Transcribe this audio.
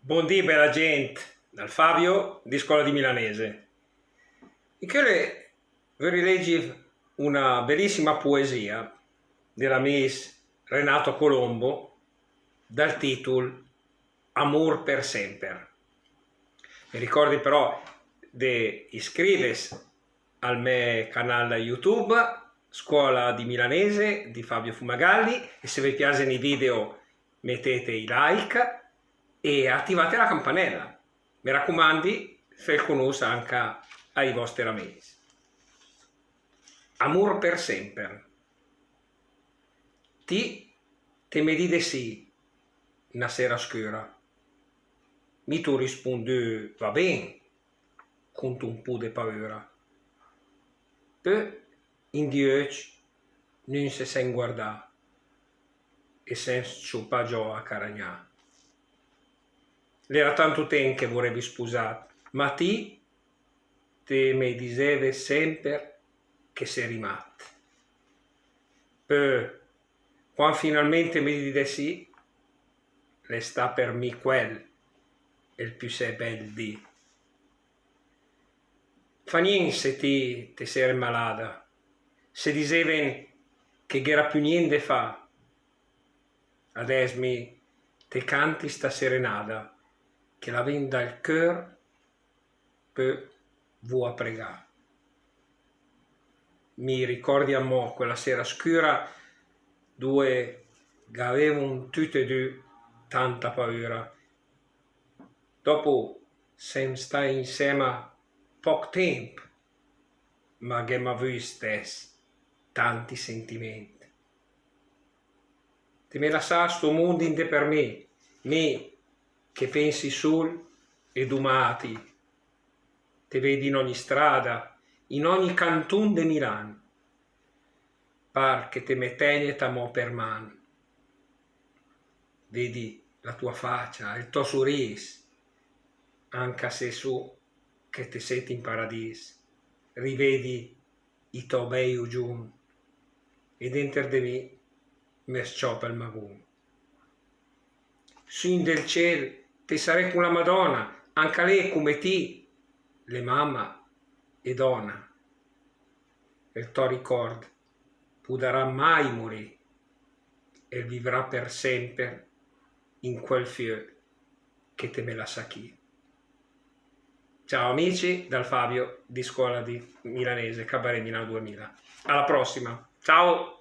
Buondì bella gente, dal Fabio di Scuola di Milanese. E che vi rileggi una bellissima poesia della Miss Renato Colombo dal titolo Amor per sempre. Mi ricordi però di iscriversi al mio canale YouTube Scuola di Milanese di Fabio Fumagalli, e se vi piacciono i video mettete i like e attivate la campanella. Mi raccomando, fai conoscere anche ai vostri amici. Amor per sempre. Te mi dite sì una sera scura. Mi tu rispondi va bene, con un po' di paura. Poi in dieci non si sen guardare e senza ciuppagiò a caragnà. L'era tanto tempo che vorrevi sposare, ma te mi dicevi sempre che sei rimasto. Poi, quando finalmente mi dite sì, le sta per me quel è il più sei bel di. Fa niente se ti sei malata, se diceven che era più niente fa. Adesso mi te canti sta serenata, che la ven dal cœur poi vuoi pregare. Mi ricordi a mo' quella sera scura dove avevamo tutte e due tanta paura. Dopo siamo stati insieme poco tempo, ma abbiamo avuto stessi tanti sentimenti. Ti me lasciare sto mondo in te per me che pensi sul e domati, te vedi in ogni strada, in ogni cantun de Milano, par che te mettene t'amo per mano. Vedi la tua faccia, il tuo sorriso, anche se su che te senti in paradiso, rivedi i tuoi bei ugiun e dentro di me scioppa il magun. Su in del cielo te sarei con la Madonna, anche lei come te, le mamma e donna. Il tuo ricordo potrà mai morire e vivrà per sempre in quel fiore che te me la sa chi. Ciao amici, dal Fabio di Scuola di Milanese, Cabaret Milano 2000. Alla prossima, ciao!